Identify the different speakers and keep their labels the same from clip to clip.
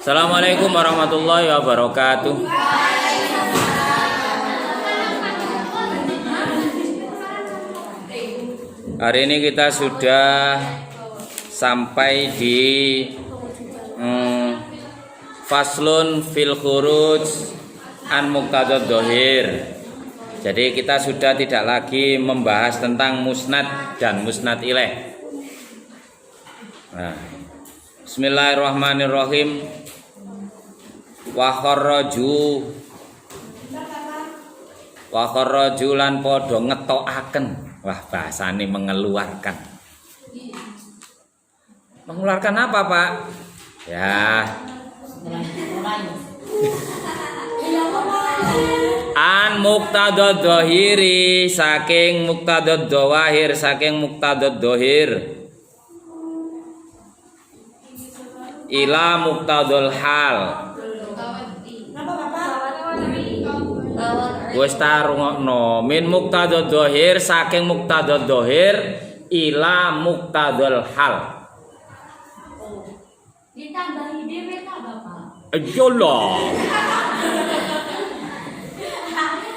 Speaker 1: Assalamualaikum warahmatullahi wabarakatuh. Hari ini kita sudah sampai di faslun fil khuruj an muqtadad dhahir. Jadi kita sudah tidak lagi membahas tentang musnad dan musnad ilaih. Nah, bismillahirrahmanirrahim. Wa kharraju lan padha ngetokaken. Wah, bahasane mengeluarkan. Mengeluarkan apa, Pak? Ya. An muqtadad dhahiri, saking muqtadad dhawahir, saking muqtadad dhahir. Ila muqtadul hal. Wis ta rungokno, min muqtadad dhahir, saking muqtadad dhahir ila muqtadul hal.
Speaker 2: Ditambahi dhewe ta, Bapak?
Speaker 1: Ayolah.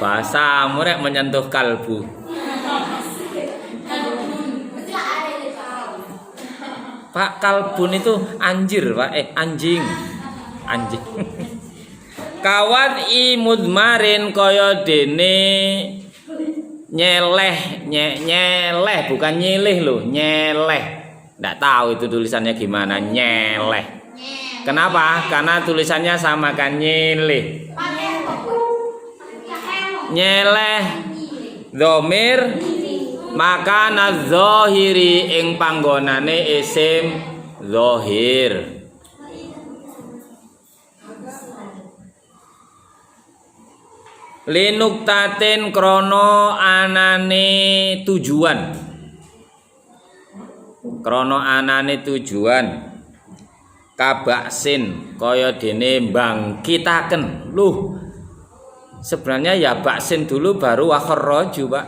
Speaker 1: Bahasamu rek menyentuh kalbu. Pak, kalbun itu anjir, Pak. Anjing. Anjing. Kawat imudmarin kaya dene nyeleh bukan nyilih loh, nyeleh. Nggak tahu itu tulisannya gimana, nyeleh. Kenapa? Karena tulisannya sama kan, nyilih. Nyeleh dhamir maka nadzahiri ing panggonane isim zahir. Linuktatin krono anane tujuan. Krono anane tujuan. Kabaksin kaya dene bangkitaken. Loh, sebenarnya ya baksin dulu baru wa kharraju, Pak.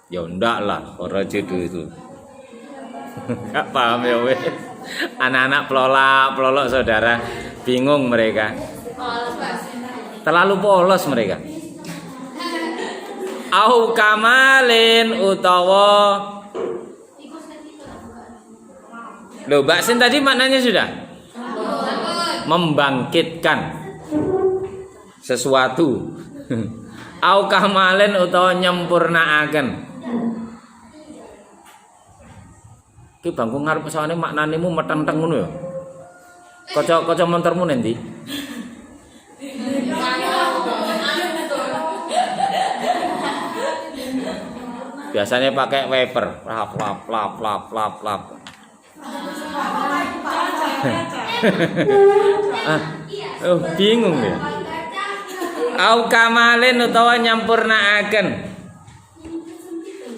Speaker 1: Ya ndak lah, kharraju dulu. Enggak paham ya weh. Anak-anak pelolak saudara, bingung mereka. Terlalu polos mereka. Au kamalin utawa. Loh, baksin tadi maknanya sudah membangkitkan sesuatu. Au kamalin utawa nyempurnaaken. Ki bangku ngarep sawane maknanemu metenteng ngono ya. Kaca montormu nanti. Biasanya pakai wiper, lap. Bingung ya. Au kamalin utawa nyampurnaaken.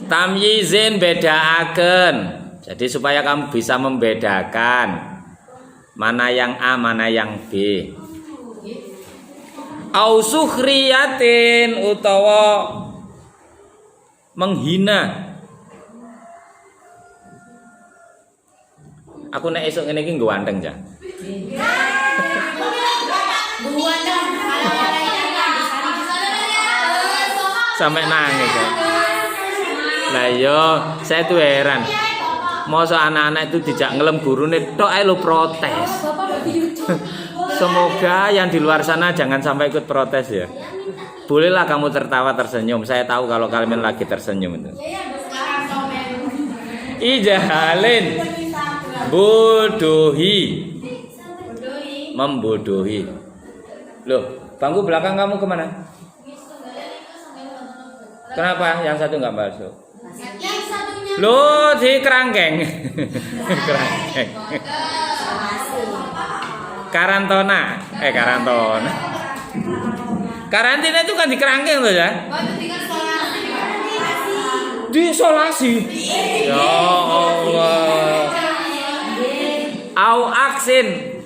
Speaker 1: Tamyizin bedaaken. Jadi supaya kamu bisa membedakan mana yang A, mana yang B. Au sukhriyatin utawa menghina. Aku nek esuk ngene iki nggo wanteng ja. Sampai nangis ya. Lah yo, saya tuh heran. Masa anak-anak itu dijak ngelem gurune tok ae lo protes. Semoga yang di luar sana jangan sampai ikut protes ya. Bolehlah kamu tertawa tersenyum. Saya tahu kalau kalian lagi tersenyum itu. Ijahalin bodohi. Membodohi. Loh, bangku belakang kamu kemana? Kenapa yang satu nggak masuk? Loh, di kerangkeng. Kerangkeng. Karantona. Karantina itu kan di kerangkeng loh ya. Diisolasi. Ya Allah. Au aksin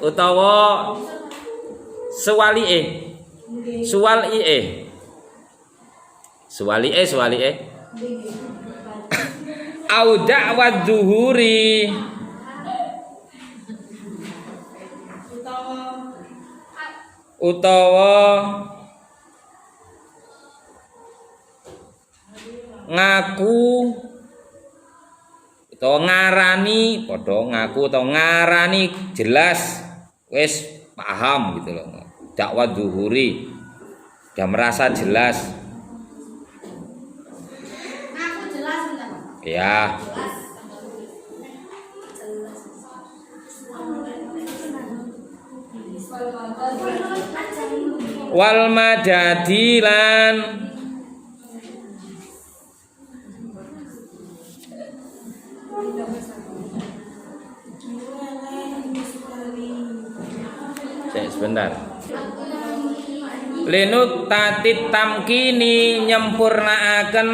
Speaker 1: utawa suwalie. Au da'wad zuhuri utawa ngaku utawa ngarani padha ngaku utawa ngarani jelas wis paham gitu loh. Dakwah zuhuri udah merasa jelas.
Speaker 2: Aku jelas enggak?
Speaker 1: Ya. Wal madadilan sebentar. Linut tatit tamkini nyempurnaaken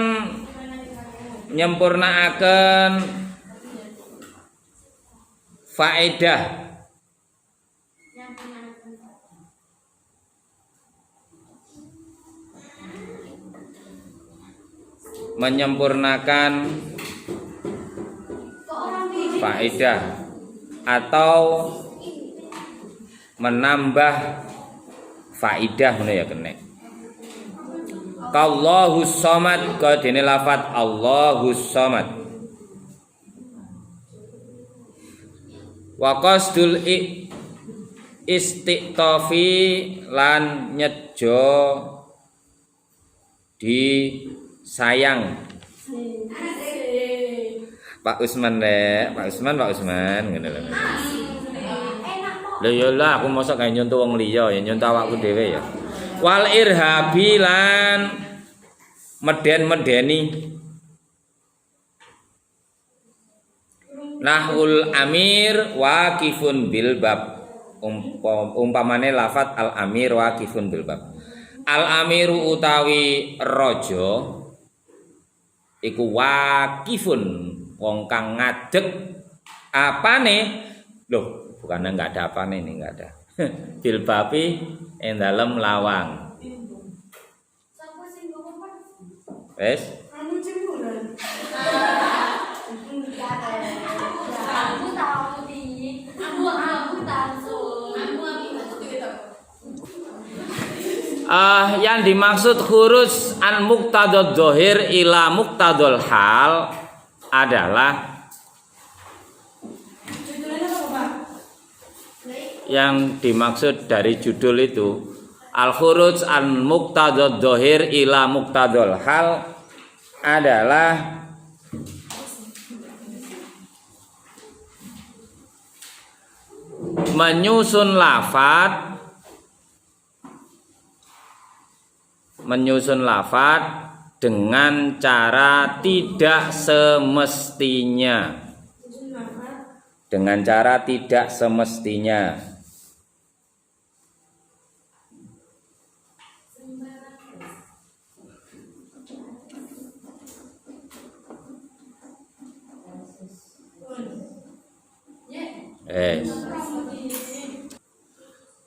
Speaker 1: faedah menyempurnakan faedah atau menambah faidah ngono ya kene. Allahus samad kadene lafat Allahus samad. Wa qasdul istiqtafi lan nyejo di sayang. Pak Usman ngono lho. Lha ya lah aku mosok kaya nyontoh wong liya ya nyontoh awakku dhewe ya. Wal irhabi lan meden-medeni. Nahul amir waqifun bil bab. Umpamane lafat al amir waqifun bil bab. Al amiru utawi raja iku waqifun wong kang ngadeg apane? Loh, bukannya enggak ada apane ini, enggak ada. Bil babi ing dalem lawang. Wes?
Speaker 2: Aku tahu di. Aku tahu.
Speaker 1: Yang dimaksud khuruj an muqtadad dzahir ila muqtadul hal adalah yang dimaksud dari judul itu al-khuruj an muqtadad dzahir ila muqtadul hal adalah menyusun lafaz dengan cara tidak semestinya. Dengan cara tidak semestinya.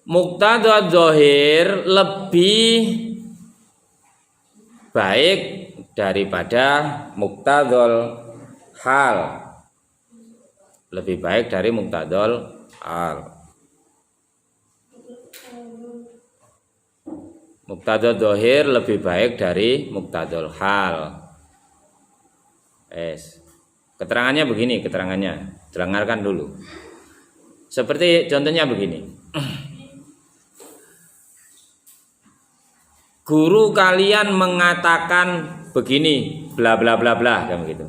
Speaker 1: Muqtadad dzahir lebih baik daripada muqtadul hal. Lebih baik dari muqtadul hal. Muqtadad dzahir lebih baik dari muqtadul hal. Keterangannya begini, dengarkan dulu. Seperti contohnya begini. Guru kalian mengatakan begini, bla bla bla bla, kayak begitu.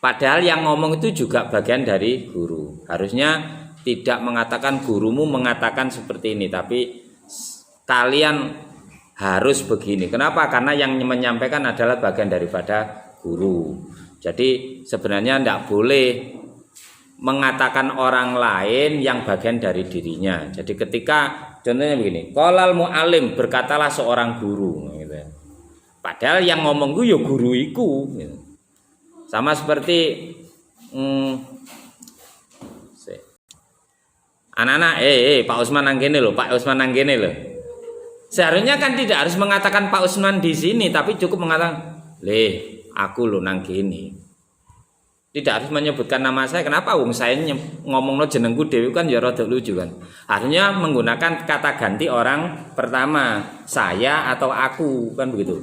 Speaker 1: Padahal yang ngomong itu juga bagian dari guru. Harusnya tidak mengatakan gurumu mengatakan seperti ini, tapi kalian harus begini. Kenapa? Karena yang menyampaikan adalah bagian daripada guru. Jadi sebenarnya tidak boleh mengatakan orang lain yang bagian dari dirinya. Jadi ketika contohnya begini, qalal muallim, berkatalah seorang guru gitu. Padahal yang ngomong ku ya guru iku gitu. Sama seperti anak-anak Pak Usman nang kene lho, Pak Usman nang kene lho. Seharusnya kan tidak harus mengatakan Pak Usman di sini, tapi cukup mengatakan, "Le, aku lho nang kene." Tidak harus menyebutkan nama saya. Kenapa? Wong saya ngomongno jenengku dhewe kan ya rada lucu kan. Artinya menggunakan kata ganti orang pertama, saya atau aku kan begitu.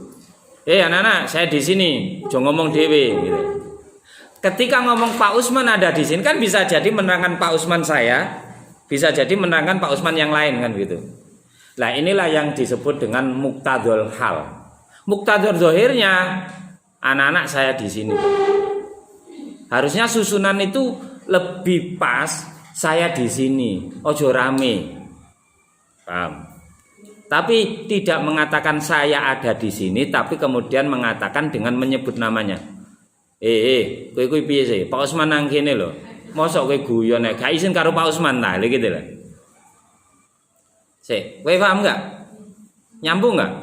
Speaker 1: Anak-anak, saya di sini, jangan ngomong dhewe gitu. Ketika ngomong Pak Usman ada di sini kan bisa jadi menerangkan Pak Usman saya, bisa jadi menerangkan Pak Usman yang lain kan begitu. Nah, inilah yang disebut dengan muktadul hal. Muktadul zahirnya anak-anak saya di sini. Harusnya susunan itu lebih pas saya di sini, ojo rame. Paham? Tapi tidak mengatakan saya ada di sini, tapi kemudian mengatakan dengan menyebut namanya. Kowe piye sih? Pak Usman nang kene lho. Mosok kowe guyon nek gak izin karo Pak Usman ta, lho gitu lho. Sik, kowe paham enggak? Nyambung enggak?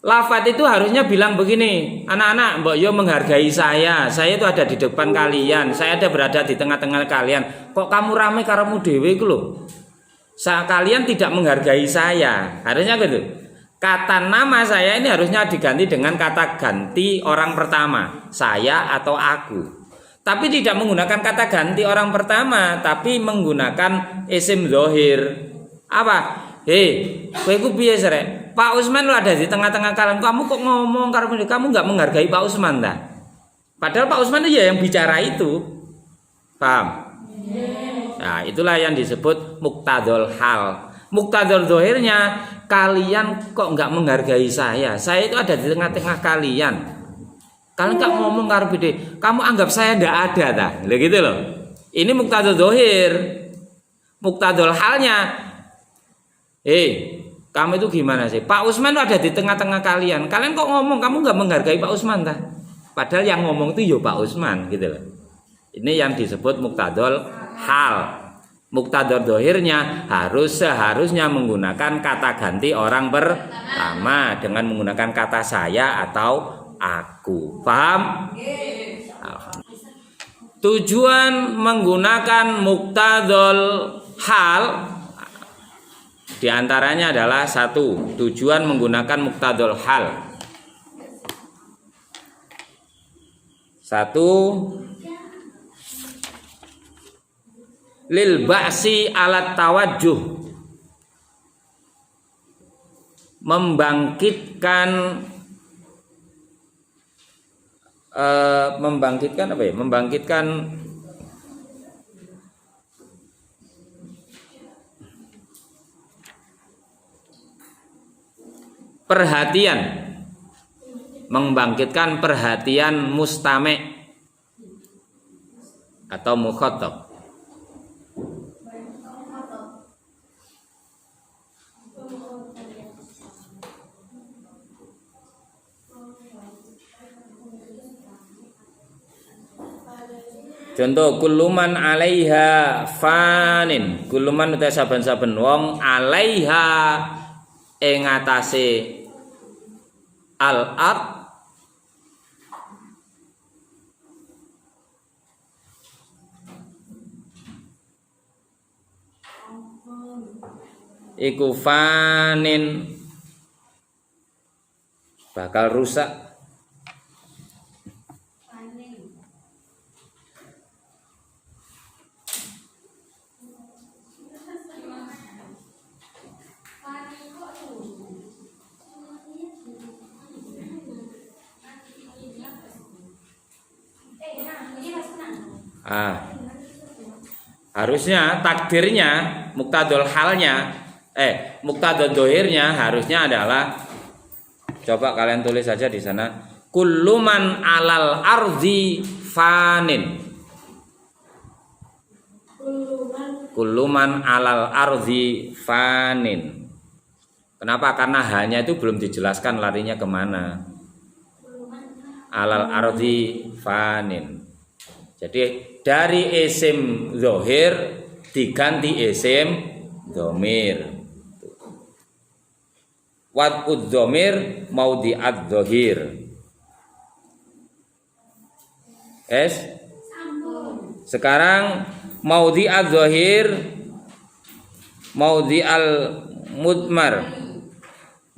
Speaker 1: Lafaz itu harusnya bilang begini, anak-anak, mbok yo menghargai saya itu ada di depan kalian, saya ada berada di tengah-tengah kalian. Kok kamu rame karamu dhewe iku lho? Kalian tidak menghargai saya, harusnya gitu. Kata nama saya ini harusnya diganti dengan kata ganti orang pertama, saya atau aku. Tapi tidak menggunakan kata ganti orang pertama, tapi menggunakan isim dzahir. Apa? Kowe iku piye srek? Pak Usman lu ada di tengah-tengah kalian. Kamu kok ngomong kamu nggak menghargai Pak Usman dah? Padahal Pak Usman itu ya yang bicara itu. Paham? Nah, itulah yang disebut muktadul hal. Muktadul zahirnya kalian kok nggak menghargai saya. Saya itu ada di tengah-tengah kalian. Kalian nggak ngomong karo bede. Kamu anggap saya nggak ada dah. Gitu loh. Ini muktadul zahir. Muktadul halnya kamu itu gimana sih? Pak Usman ada di tengah-tengah kalian. Kalian kok ngomong kamu nggak menghargai Pak Usman dah? Padahal yang ngomong itu Pak Usman gitu loh. Ini yang disebut muktadul hal. Muktadul zahirnya seharusnya menggunakan kata ganti orang pertama dengan menggunakan kata saya atau aku. Paham? Tujuan menggunakan muktadul hal di antaranya adalah satu, tujuan menggunakan muktadul hal. Satu, lil ba'si alat tawajjuh, membangkitkan apa ya? Membangkitkan perhatian, membangkitkan perhatian mustami' atau mukhatab. Contoh kulluman 'alaiha fanin. Kulluman uta saben-saben wong 'alaiha ing atase al-ard iku fanin, bakal rusak. Harusnya takdirnya muktadul halnya muktadul dohirnya harusnya adalah, coba kalian tulis saja di sana, kulluman alal ardi fanin. Kulluman alal ardi fanin. Kenapa? Karena hanya itu belum dijelaskan larinya kemana. Alal ardi fanin. Jadi dari isim zohir diganti isim domir. Wad'ud domir maudi'ad zohir. Sekarang maudi'ad zohir maudi'al mudmar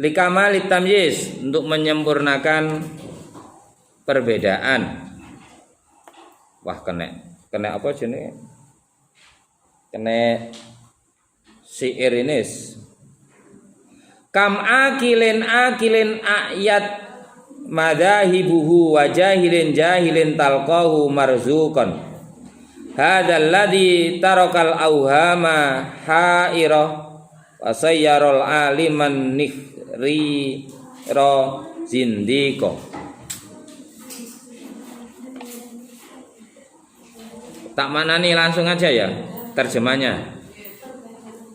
Speaker 1: likamal tamyiz, untuk menyempurnakan perbedaan. Wah kena apa jenenge? Kena syair ini. Kam akilin ayat madahibuhu wa jahilin talqahu marzuqan. Hadzal ladzi tarakal auhama haira wa sayyaral aliman nihrira zindiko. Tak manani langsung aja ya terjemahnya.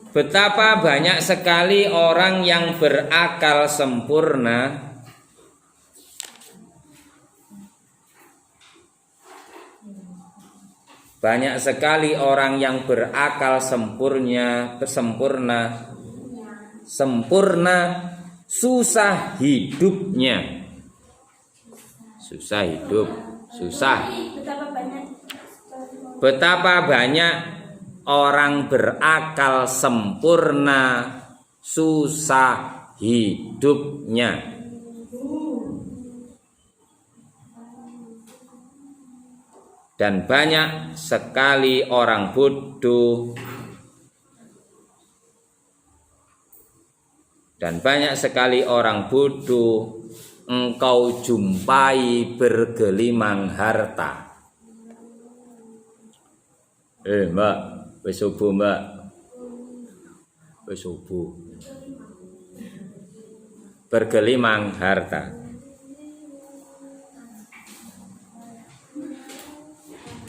Speaker 1: Betapa banyak sekali orang yang berakal sempurna banyak sekali orang yang berakal sempurna susah hidupnya. Betapa banyak orang berakal sempurna susah hidupnya. Dan banyak sekali orang bodoh engkau jumpai bergelimang harta. Mbak, wis subuh mbak. Wis subuh. Bergelimang harta.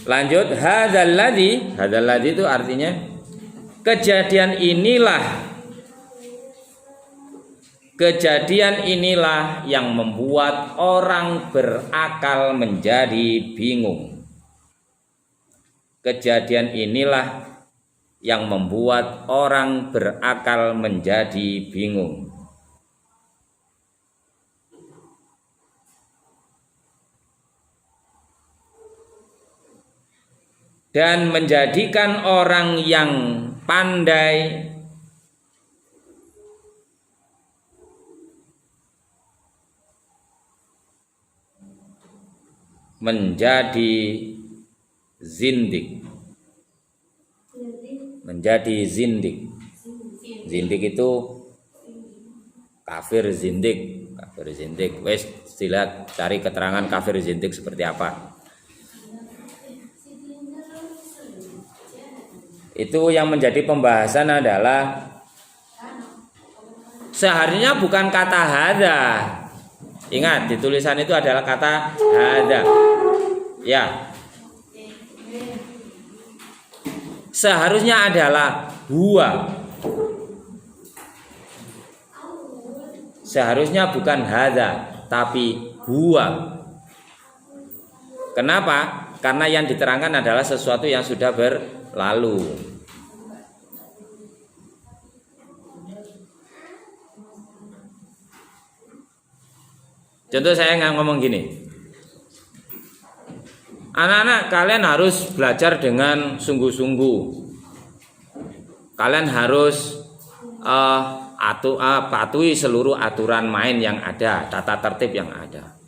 Speaker 1: Lanjut, hadzal ladzi itu artinya kejadian inilah yang membuat orang berakal menjadi bingung. Kejadian inilah yang membuat orang berakal menjadi bingung. Dan menjadikan orang yang pandai menjadi zindik. Zindik itu kafir zindik. Wes istilah cari keterangan kafir zindik seperti apa. Itu yang menjadi pembahasan adalah seharusnya bukan kata hada. Ingat di tulisan itu adalah kata hada. Ya. Seharusnya adalah huwa. Seharusnya bukan hada tapi huwa. Kenapa? Karena yang diterangkan adalah sesuatu yang sudah berlalu. Contoh saya ngomong gini, anak-anak kalian harus belajar dengan sungguh-sungguh. Kalian harus patuhi seluruh aturan main yang ada, tata tertib yang ada.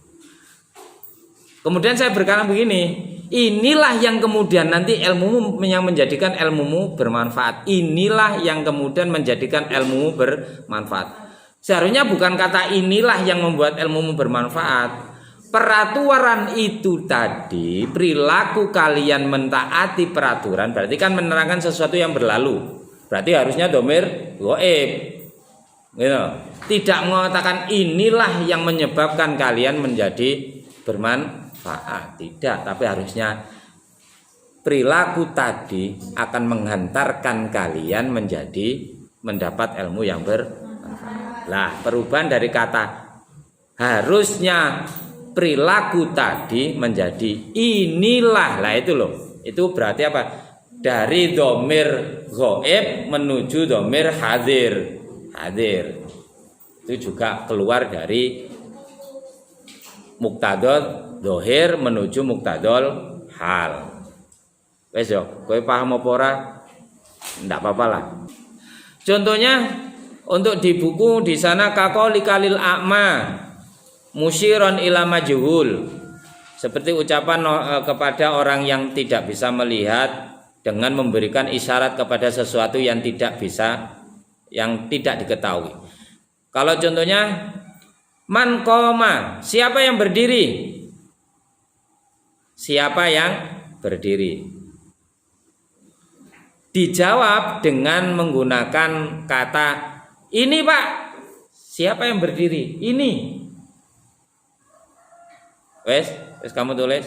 Speaker 1: Kemudian saya berkata begini, inilah yang kemudian nanti ilmumu yang menjadikan ilmumu bermanfaat. Inilah yang kemudian menjadikan ilmumu bermanfaat. Seharusnya bukan kata inilah yang membuat ilmumu bermanfaat. Peraturan itu tadi, perilaku kalian mentaati peraturan, berarti kan menerangkan sesuatu yang berlalu. Berarti harusnya dhamir ghaib. Gitu. Tidak mengatakan inilah yang menyebabkan kalian menjadi bermanfaat. Tidak, tapi harusnya perilaku tadi akan menghantarkan kalian mendapat ilmu yang bermanfaat. Lah, perubahan dari kata harusnya perilaku tadi menjadi inilah. Lah itu loh. Itu berarti apa? Dari dhamir ghaib menuju dhamir hadir. Itu juga keluar dari muktadol dohir menuju muktadol hal. Wes yo, kowe paham apa ora? Ndak apa-apa lah. Contohnya untuk di buku di sana kakoli kalil a'ma musyiron ila majhul. Seperti ucapan kepada orang yang tidak bisa melihat dengan memberikan isyarat kepada sesuatu yang tidak diketahui. Kalau contohnya man qoma, siapa yang berdiri? Siapa yang berdiri? Dijawab dengan menggunakan kata ini, Pak. Siapa yang berdiri? Ini. Wes kamu tulis.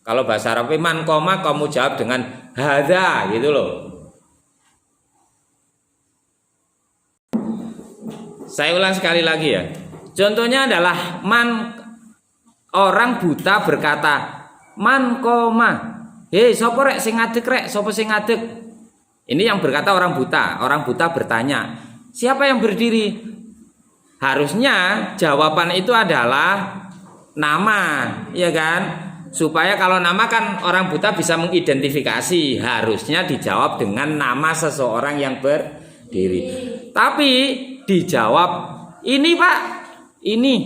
Speaker 1: Kalau bahasa Arab man qoma, kamu jawab dengan hadza gitu loh. Saya ulang sekali lagi ya. Contohnya adalah orang buta berkata, man qoma. Hei, sapa rek sing ngadeg rek? Sapa sing ngadeg? Ini yang berkata orang buta. Orang buta bertanya, siapa yang berdiri? Harusnya jawaban itu adalah nama, ya kan? Supaya kalau nama kan orang buta bisa mengidentifikasi. Harusnya dijawab dengan nama seseorang yang berdiri. Tapi dijawab ini, Pak. Ini.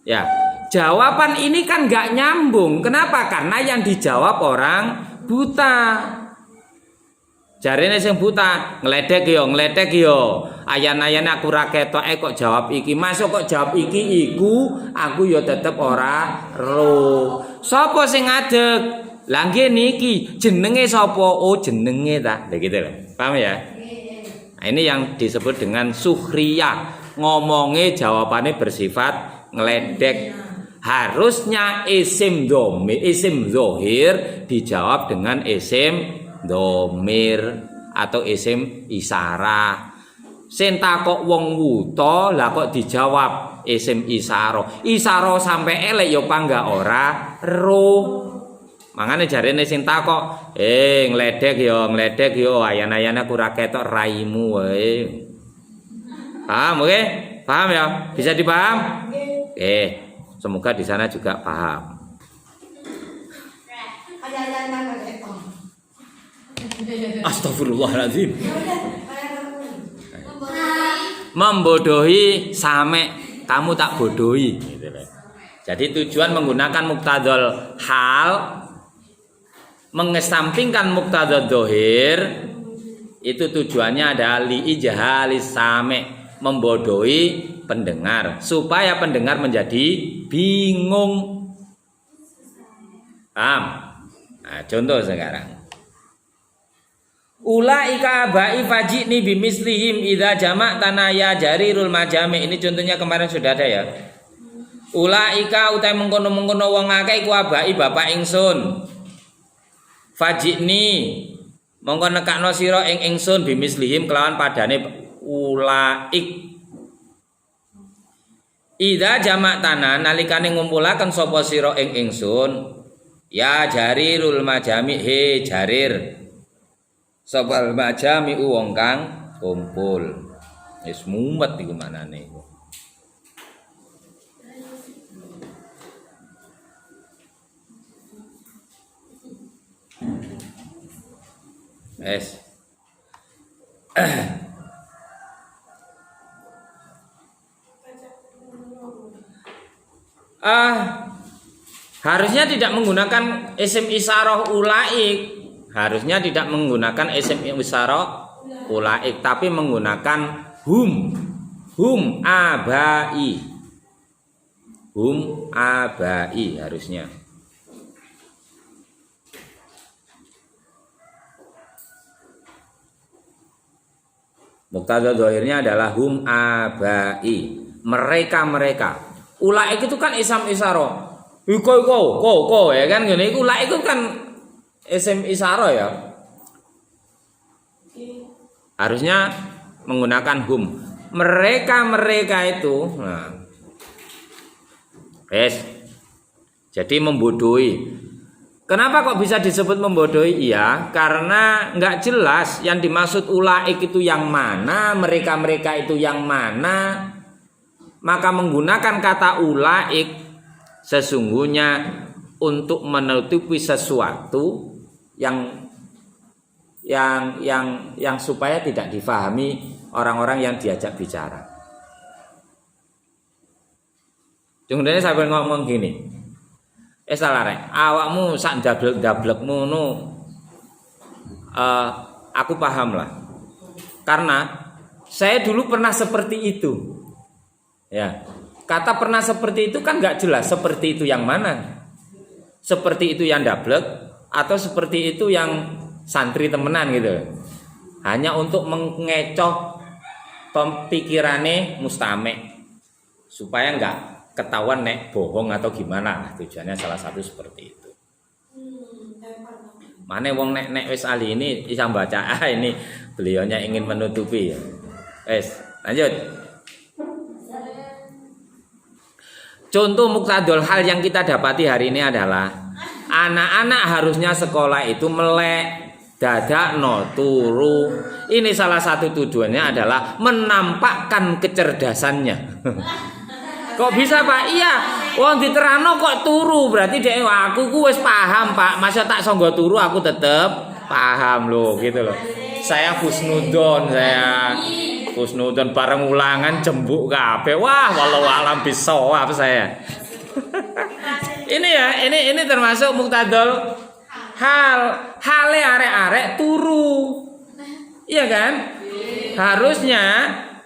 Speaker 1: Ya, jawaban ini kan nggak nyambung. Kenapa? Karena yang dijawab orang buta. Jarene sing buta, ngledek yo. Ayan-ayan aku ra ketoke kok jawab iki. Masuk kok jawab iki iku, aku yo tetep ora ro. Sopo sing ngadeg? Lah nggih niki, jenenge sapa? Oh, jenenge ta. Lah gitu loh. Paham ya? Nah, ini yang disebut dengan sukhriyah. Ngomongnya jawabannya bersifat ngeledek. Harusnya isim zohir dijawab dengan isim domir atau isim isyarah. Sing takok wong wuta lah kok dijawab isim isyarah. Isyarah sampai elek ya pangga ora ro. Mangane jarene sing takok, ngledek yo ayan-ayan aku ra ketok raimu wae. Paham oke? Paham ya? Bisa dipaham? Semoga di sana juga paham. Astagfirullahaladzim. Membodohi sampai kamu tak bodohi. Jadi tujuan menggunakan muktadol hal, mengesampingkan muktadol dohir, itu tujuannya adalah liijahalis same, membodohi pendengar supaya pendengar menjadi bingung. Paham? Nah, contoh sekarang. Ulaika abai fajini bimislihim idza jama'tana ya jarirul majami. Ini contohnya kemarin sudah ada ya. Ulaika utai mengkono-mengkono wong akeh iku abai bapak ingsun. Fajini mongko nekakno sira ing ingsun bimislihim kelawan padane ulaik. Idza jama'tana nalikane ngumpulaken sapa sira ing ingsun ya jarirul majami he jarir. Sabal majami wong kang kumpul. Wis mumet iku manane. Wes. Harusnya tidak menggunakan isim isyarah ulaik. Harusnya tidak menggunakan isim isyarah ulaik, tapi menggunakan hum abai. Hum abai harusnya. Muqtada dzahirnya adalah hum abai. Mereka. Ulaik itu kan isim isyarah. Ko ya kan ngene iku ulaik itu kan isim isyarah ya. Harusnya menggunakan hum. Mereka itu. Nah. Jadi membodohi. Kenapa kok bisa disebut membodohi? Iya, karena nggak jelas yang dimaksud ulaik itu yang mana, mereka itu yang mana. Maka menggunakan kata ulaik sesungguhnya untuk menutupi sesuatu yang supaya tidak difahami orang-orang yang diajak bicara. Kemudian saya ngomong gini. Salah rek, awakmu sak dablek-dablekmu ngono. Aku paham lah. Karena saya dulu pernah seperti itu. Ya. Kata pernah seperti itu kan nggak jelas seperti itu yang mana. Seperti itu yang dablek atau seperti itu yang santri temenan gitu. Hanya untuk mengecoh pikirannya mustame supaya nggak ketahuan nek bohong atau gimana. Tujuannya salah satu seperti itu. Mana wong nek wis ali ini bisa baca ini beliaunya ingin menutupi ya. Wes, lanjut. Contoh muktadul hal yang kita dapati hari ini adalah anak-anak harusnya sekolah itu melek, dadakno, turu. Ini salah satu tujuannya adalah menampakkan kecerdasannya. Kok bisa Pak? Iya, wong diterangno kok turu berarti dek aku ku wis paham Pak. Masa tak sanggo turu aku tetep paham loh gitu loh. Saya husnudon bareng ulangan jembuk kabeh. Wah, walau alam bisawab saya. Ini termasuk muktadul hale arek-arek turu. Iya kan? Harusnya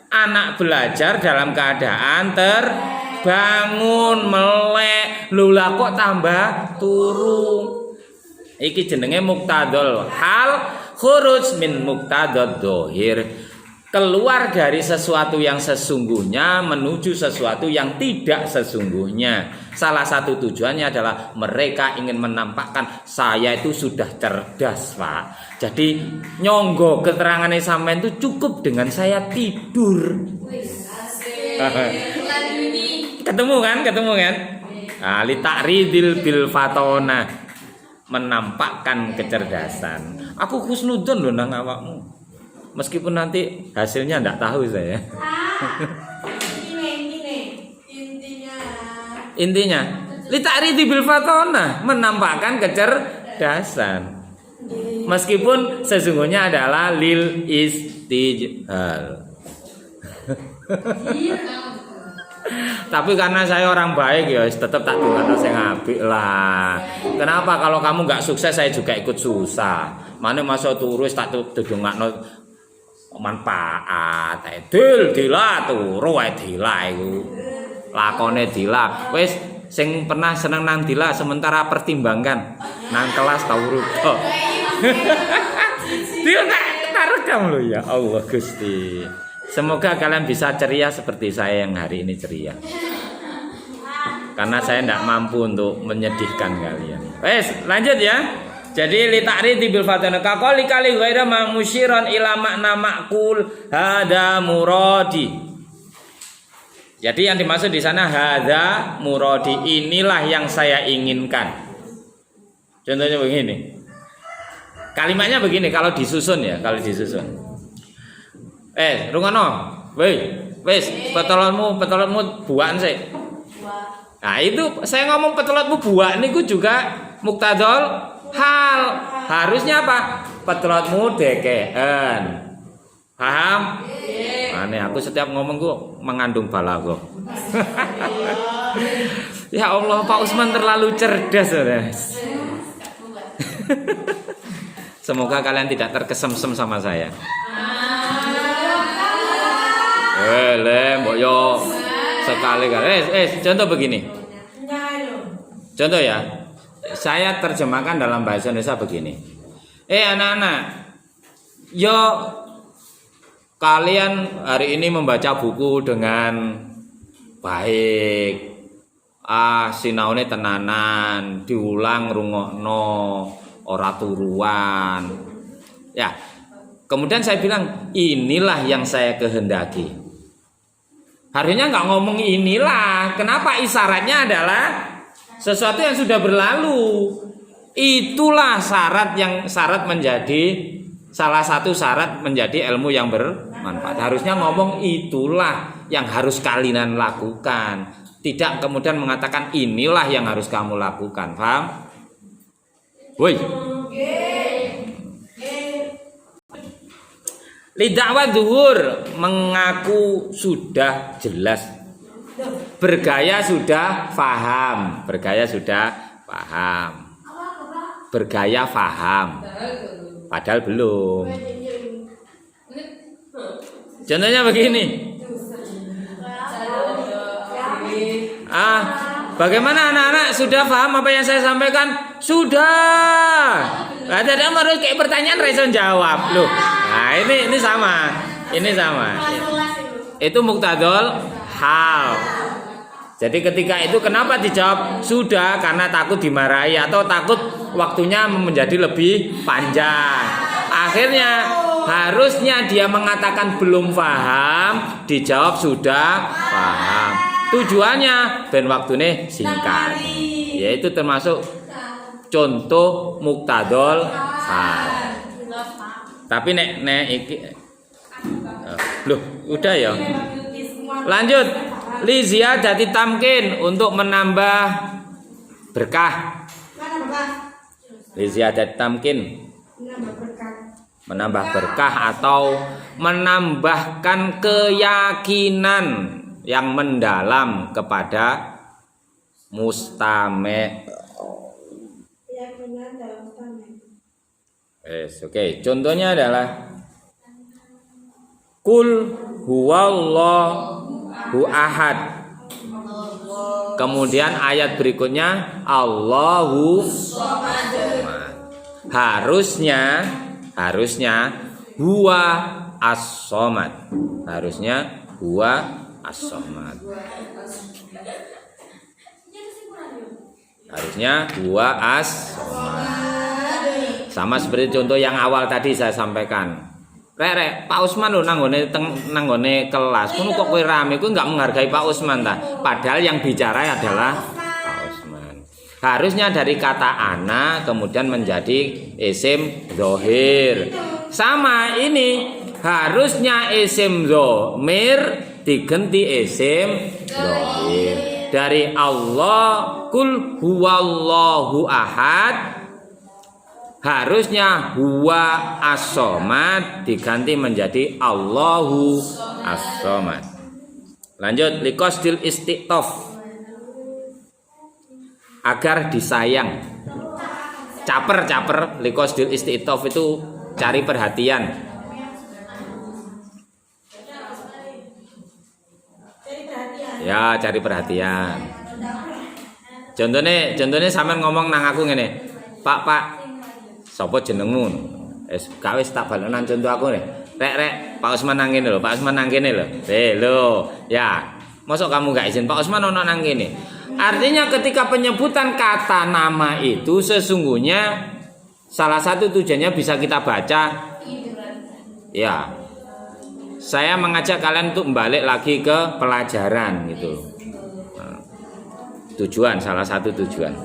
Speaker 1: anak belajar dalam keadaan terbangun, melek. Lula kok tambah turu. Iki jenenge muktadul hal khuruj min muktadad dohir. Keluar dari sesuatu yang sesungguhnya menuju sesuatu yang tidak sesungguhnya. Salah satu tujuannya adalah mereka ingin menampakkan saya itu sudah cerdas Pak. Jadi nyonggo keterangannya sampean itu cukup dengan saya tidur. Ketemu kan? Li ta'ridil bil fatona, menampakkan kecerdasan. Aku husnudon loh nang awakmu. Meskipun nanti hasilnya enggak tahu saya. Intinya li ta'ridil bil fatona, menampakkan kecerdasan. Meskipun sesungguhnya adalah lil istijhal. Tapi karena saya orang baik ya tetap tak dongakno sing apik lah. Kenapa kalau kamu nggak sukses saya juga ikut susah. Mana masa turus tak dongakno manfaat. Dil dila turu wae dila iku. Lakone dila. Wis sing pernah seneng nang dila sementara pertimbangkan nang kelas tau ruko. Dia tak rekam lo ya Allah Gusti. Semoga kalian bisa ceria seperti saya yang hari ini ceria. Karena saya tidak mampu untuk menyedihkan kalian. Wes, lanjut ya. Jadi li ta'ridi bil fatana kaqali kali ghaira musyiran ila makna maqul hada muradi. Jadi yang dimaksud di sana hada muradi, inilah yang saya inginkan. Contohnya begini. Kalimatnya begini kalau disusun ya, rungono. Wes, petolotmu buaan sih. Nah, itu saya ngomong petolotmu buaan niku juga muktadul hal. Harusnya apa? Petolotmu dekeen. Paham? Aneh, aku setiap ngomong gua mengandung balaghah. Ya Allah, Pak Usman terlalu cerdas, guys. Semoga kalian tidak terkesemsem sama saya. Mbok yo sekali-kali. Contoh begini. Contoh ya. Saya terjemahkan dalam bahasa Indonesia begini. Anak-anak, yo kalian hari ini membaca buku dengan baik. Sinaune tenanan, diulang rungokno, ora turuan. Ya. Kemudian saya bilang, inilah yang saya kehendaki. Harusnya nggak ngomong inilah. Kenapa? Isyaratnya adalah sesuatu yang sudah berlalu. Itulah syarat menjadi salah satu syarat menjadi ilmu yang bermanfaat. Harusnya ngomong itulah yang harus kalian lakukan. Tidak kemudian mengatakan inilah yang harus kamu lakukan. Paham? Woi. Li dakwah zuhur mengaku sudah jelas. Bergaya sudah paham, bergaya sudah paham. Bergaya paham. Padahal belum. Contohnya begini. Bagaimana anak-anak sudah paham apa yang saya sampaikan? Sudah. Nah, tadi harus kayak pertanyaan Raison jawab loh. Nah, ini sama. Ini sama. Itu muktadol hal. Jadi ketika itu kenapa dijawab sudah? Karena takut dimarahi atau takut waktunya menjadi lebih panjang. Akhirnya harusnya dia mengatakan belum paham, dijawab sudah paham. Tujuannya ben waktune singkat. Yaitu termasuk contoh muktadol hal. Tapi nek iki loh, udah ya. Lanjut. Li ziyadati tamkin untuk menambah berkah. Li ziyadati tamkin. Menambah berkah atau menambahkan keyakinan yang mendalam kepada mustame'. Oke. Contohnya adalah Kul huwallahu ahad. Kemudian ayat berikutnya Allahu samad. Harusnya huwa as-samad. Harusnya huwa as-samad. Harusnya huwa as-samad. Sama seperti contoh yang awal tadi saya sampaikan. Rek, Pak Usman lho nanggone kelas. Kono kok kowe rame, kowe enggak menghargai Pak Usman ta? Padahal yang bicara adalah Pak Usman. Harusnya dari kata ana kemudian menjadi isim dhohir. Sama ini harusnya isim dhamir diganti isim dhohir. Dari Allah kul huwallahu ahad. Harusnya huwa as-samad diganti menjadi Allahu as-samad. Lanjut liqasdil istiqtof. Agar disayang. Caper liqasdil istiqtof itu cari perhatian. Ya, cari perhatian. Contohnya sampean ngomong nang aku ngene. Pak, sapa jenengmu? Wis tak balenan contoh aku nih. Rek, Pak Usman nang kene lho, Pak Usman nang kene lho. Lho, ya. Mosok kamu gak izin Pak Usman ono nang kene. Artinya ketika penyebutan kata nama itu sesungguhnya salah satu tujuannya bisa kita baca. Ya. Saya mengajak kalian untuk balik lagi ke pelajaran gitu. Nah, tujuan, salah satu tujuan.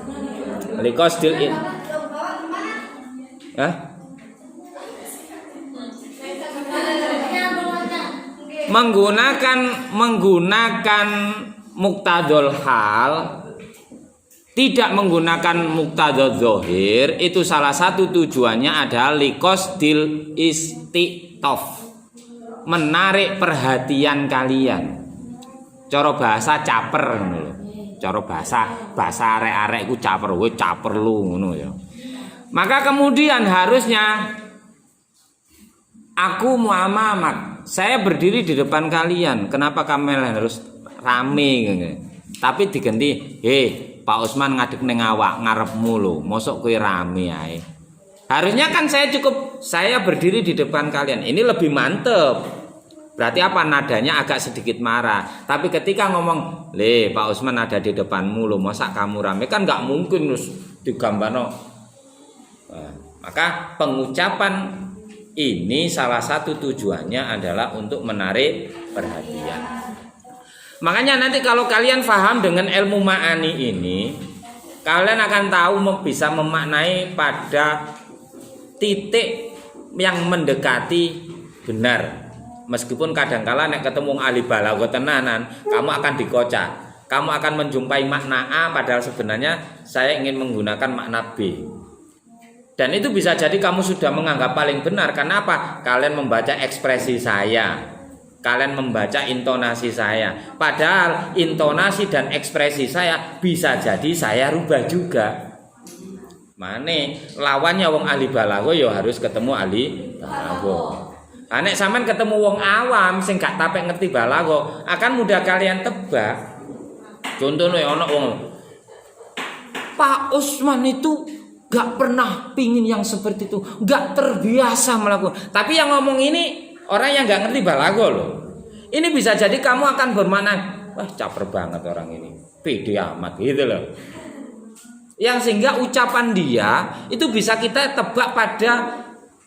Speaker 1: Liqasdil menggunakan muktadol hal, tidak menggunakan muktadol dhohir, itu salah satu tujuannya adalah liqasdil istiqtof, menarik perhatian kalian. Cara bahasa caper ngono lho. Cara bahasa arek-arek ku caper, kowe caper lu ngono ya. Maka kemudian harusnya aku Muhammad, saya berdiri di depan kalian. Kenapa kalian harus rame gitu? Tapi diganti, Pak Usman ngadeg ning awak ngarepmu lho, mosok kowe rame ae. Harusnya kan saya berdiri di depan kalian. Ini lebih mantep. Berarti apa? Nadanya agak sedikit marah. Tapi ketika ngomong, Pak Usman ada di depanmu lho, masa kamu rame? Kan nggak mungkin terus digambarno. Maka pengucapan ini salah satu tujuannya adalah untuk menarik perhatian. Makanya nanti kalau kalian paham dengan ilmu ma'ani ini, kalian akan tahu bisa memaknai pada titik yang mendekati benar. Meskipun kadangkala nek ketemu ahli balaghah tenanan, kamu akan dikocak. Kamu akan menjumpai makna A padahal sebenarnya saya ingin menggunakan makna B. Dan itu bisa jadi kamu sudah menganggap paling benar. Karena apa? Kalian membaca ekspresi saya. kalian membaca intonasi saya. Padahal intonasi dan ekspresi saya bisa jadi saya rubah juga. Mane lawannya wong ahli balago ya harus ketemu ahli balago. Nek sampean ketemu wong awam sing gak tapek ngerti balago, akan mudah kalian tebak. Contohnya ana wong Pak Usman itu gak pernah pingin yang seperti itu, gak terbiasa melakukan. Tapi yang ngomong ini orang yang gak ngerti balago loh. Ini bisa jadi kamu akan bermakna, wah caper banget orang ini, pede amat gitu loh. Yang sehingga ucapan dia itu bisa kita tebak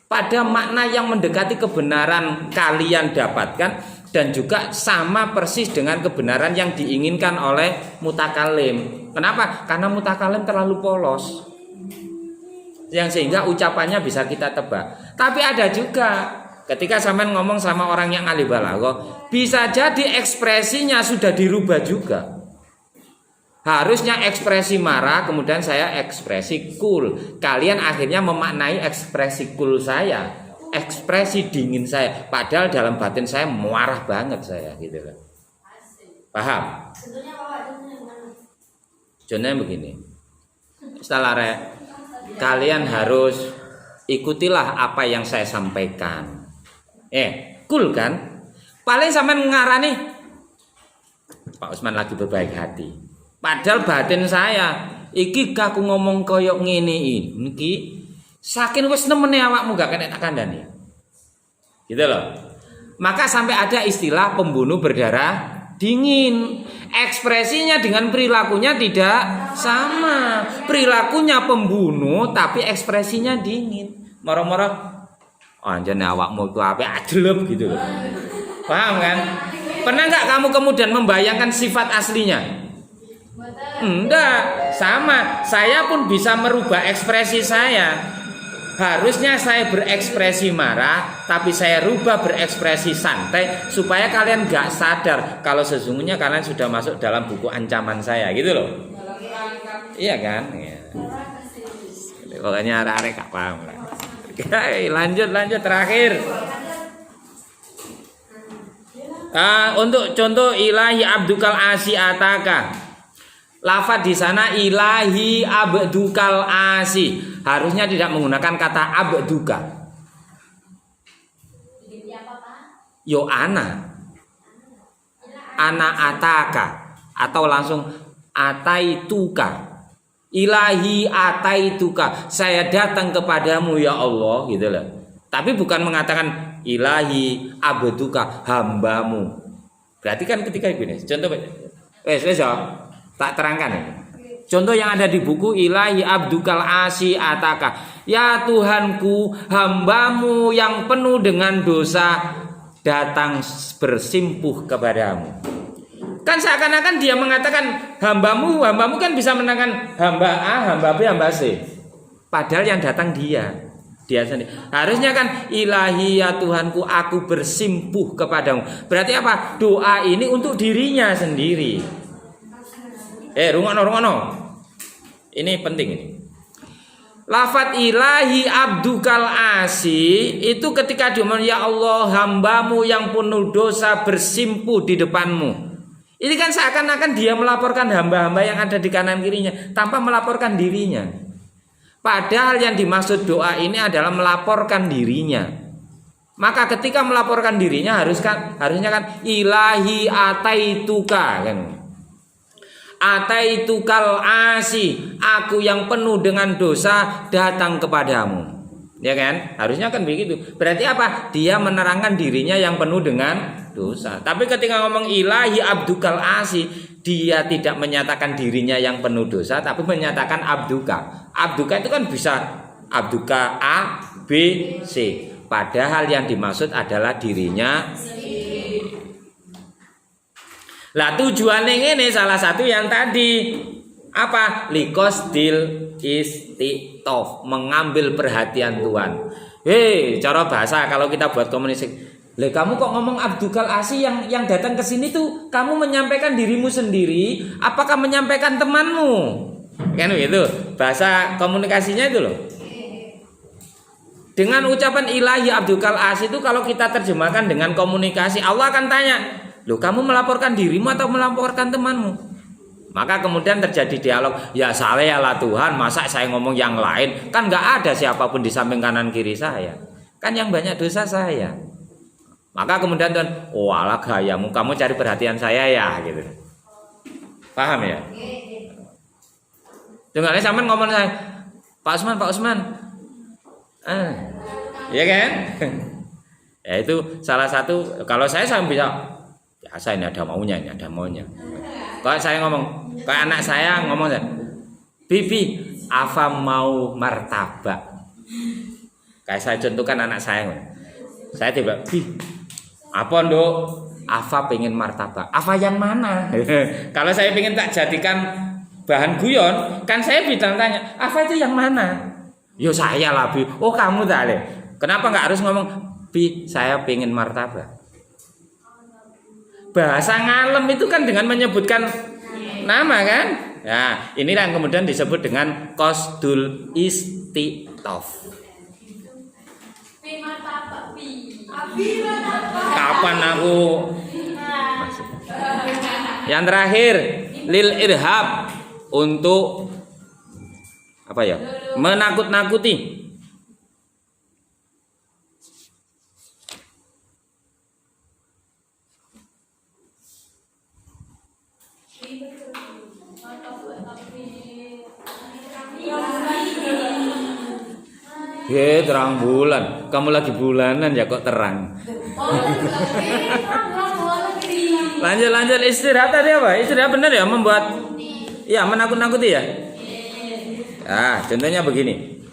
Speaker 1: pada makna yang mendekati kebenaran kalian dapatkan dan juga sama persis dengan kebenaran yang diinginkan oleh mutakalim. Kenapa? Karena mutakalim terlalu polos. Yang sehingga ucapannya bisa kita tebak. Tapi ada juga ketika sampean ngomong sama orang yang ahli balaghah, bisa jadi ekspresinya sudah dirubah juga. Harusnya ekspresi marah, kemudian saya ekspresi cool. Kalian akhirnya memaknai ekspresi cool saya, ekspresi dingin saya. Padahal dalam batin saya marah banget saya, gitu kan. Paham? Contohnya begini. Setelah kalian harus ikutilah apa yang saya sampaikan. Cool kan? Paling sampean ngarani Pak Usman lagi berbaik hati. Padahal batin saya iki aku ngomong koyok ngene iki saking wis nemene awakmu gak kena tak kandhani. Gitu loh. Maka sampai ada istilah pembunuh berdarah dingin. Ekspresinya dengan perilakunya tidak sama. Perilakunya pembunuh tapi ekspresinya dingin. Moro-moro anjane awakmu iku apik ajelep gitu loh. Paham kan? Pernah enggak kamu kemudian membayangkan sifat aslinya? Enggak, sama. Saya pun bisa merubah ekspresi saya. Harusnya saya berekspresi marah, tapi saya rubah berekspresi santai supaya kalian gak sadar kalau sesungguhnya kalian sudah masuk dalam buku ancaman saya, gitu loh. Iya kan? Ya. Pokoknya arek-arek gak paham lah. Lanjut terakhir. Untuk contoh ilahi abdukal asi ataka. Lafaz di sana ilahi abdukal asi. Harusnya tidak menggunakan kata abduka. Yo ana ataka atau langsung ataituka. Ilahi ataituka. Saya datang kepadamu ya Allah, gitu loh. Tapi bukan mengatakan ilahi abduka, hambamu. Berarti kan ketika gini, contoh tak terangkan ini. Contoh yang ada di buku ilahi abdukal asi ataka. Ya Tuhanku, hambamu yang penuh dengan dosa datang bersimpuh kepadamu. Kan seakan-akan dia mengatakan hambamu kan bisa menangkan hamba A, hamba B, hamba C. Padahal yang datang dia sendiri. Harusnya kan ilahi ya Tuhanku, aku bersimpuh kepadamu. Berarti apa? Doa ini untuk dirinya sendiri. Rungono. Ini penting ini. Lafat ilahi abdukal asi itu ketika dia ngomong ya Allah hambamu yang penuh dosa bersimpuh di depanmu. Ini kan seakan-akan dia melaporkan hamba-hamba yang ada di kanan kirinya tanpa melaporkan dirinya. Padahal yang dimaksud doa ini adalah melaporkan dirinya. Maka ketika melaporkan dirinya harusnya kan ilahi ataituka kan. Ataitukal asi, aku yang penuh dengan dosa datang kepadamu. Ya kan? Harusnya kan begitu. Berarti apa? Dia menerangkan dirinya yang penuh dengan dosa. Tapi ketika ngomong ilahi abdukal asi, dia tidak menyatakan dirinya yang penuh dosa, tapi menyatakan abduka. Abduka itu kan bisa abduka A, B, C. Padahal yang dimaksud adalah dirinya. Lah tujuannya ini salah satu yang tadi apa? Likosdil istitof, mengambil perhatian Tuhan. Cara bahasa kalau kita buat komunikasi, kamu kok ngomong abdukal asi yang datang ke sini tuh kamu menyampaikan dirimu sendiri, apakah menyampaikan temanmu? Kan begitu bahasa komunikasinya itu loh. Dengan ucapan ilahi Abdul As itu kalau kita terjemahkan dengan komunikasi, Allah akan tanya, loh kamu melaporkan dirimu atau melaporkan temanmu? Maka kemudian terjadi dialog, ya saya lah Tuhan, masa saya ngomong yang lain? Kan nggak ada siapapun di samping kanan kiri saya. Kan yang banyak dosa saya. Maka kemudian Tuhan, oh alah gayamu, kamu cari perhatian saya ya, gitu. Paham ya? Dengarnya sampean ngomong saya, Pak Usman, iya kan? Ya itu salah satu. Kalau saya bisa, ya saya ini ada maunya. Kalau saya ngomong, kayak anak saya ngomong, Bibi, apa mau martabak? Kayak saya contohkan anak saya tiba, Bi, apa nduk? Afa pengen martabak. Afa yang mana? Kalau saya pengen tak jadikan bahan guyon, kan saya bilang tanya, Afa itu yang mana? Yo saya lah Bi. Oh kamu tak le. Kenapa nggak harus ngomong Bi? Saya pengen martabak. Bahasa ngalem itu kan dengan menyebutkan nama kan? Ya inilah yang kemudian disebut dengan qasdul istitof. Kapan aku? Yang terakhir lil irhab, untuk apa ya? Menakut-nakuti. Terang bulan. Kamu lagi bulanan ya kok terang. Lanjut istirahat tadi apa? Istirahat benar ya, membuat ya menakut-nakuti ya. Contohnya begini.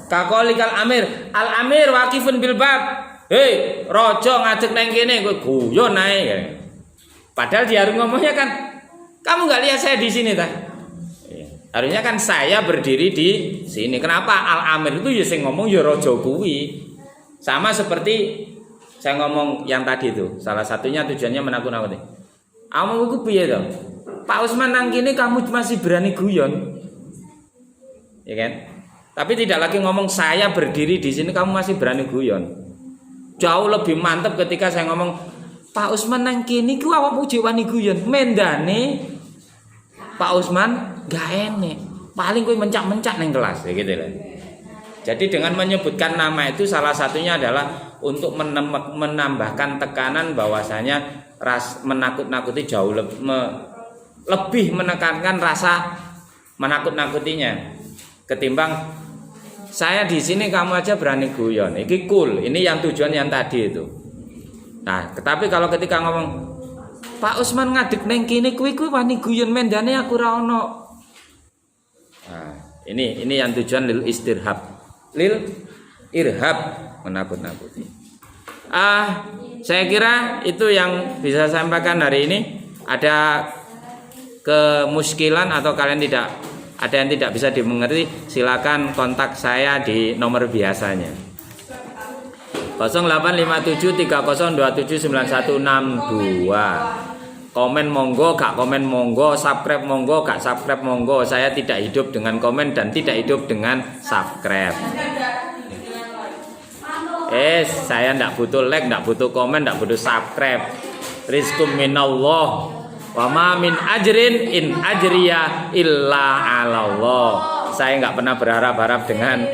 Speaker 1: Kakolikal amir, al amir waqifun bil bab. Hei, rojo ngadeg nang kene kowe guyon ae. Padahal dia harus ngomongnya kan, kamu nggak lihat saya di sini ta? Harusnya kan saya berdiri di sini. Kenapa al amir itu ya sing ngomong ya rojo kuwi. Sama seperti saya ngomong yang tadi itu, salah satunya tujuannya menakut-nakuti. Kamu itu piye to? Pak Usman nang kene kamu masih berani guyon. Ya kan? Tapi tidak lagi ngomong saya berdiri di sini kamu masih berani guyon. Jauh lebih mantap ketika saya ngomong Pak Usman nang kene ku awakmu dhewe wani guyon. Mendane Pak Usman gak enek. Paling kowe mencak-mencak nang kelas ya gitu lah. Jadi dengan menyebutkan nama itu salah satunya adalah untuk menambahkan tekanan bahwasanya menakut-nakuti jauh lebih menekankan rasa menakut-nakutinya ketimbang saya di sini kamu aja berani guyon. Iki cool. Ini yang tujuan yang tadi itu. Nah, tetapi kalau ketika ngomong Pak Usman ngadeg neng kene kuwi wani guyon mendane aku ra ono. Nah, ini yang tujuan lil istirhab. Lil irhab, menakut-nakuti. Saya kira itu yang bisa saya sampaikan hari ini. Ada kemuskilan atau kalian ada yang tidak bisa dimengerti, silakan kontak saya di nomor biasanya 085730279162. Komen monggo, gak komen monggo, subscribe monggo, gak subscribe monggo. Saya tidak hidup dengan komen dan tidak hidup dengan subscribe. Saya tidak butuh like, tidak butuh komen, tidak butuh subscribe. Rizqum minallah wa ma min ajrin in ajriya illa 'alallah. Saya nggak pernah berharap-harap dengan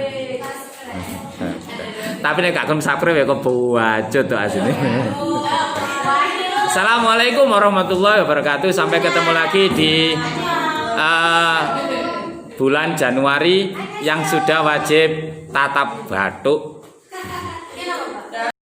Speaker 1: tapi nek gak kon subscribe ya kok buacut to asine. Assalamualaikum warahmatullahi wabarakatuh. Sampai ketemu lagi di bulan Januari yang sudah wajib tatap batuk.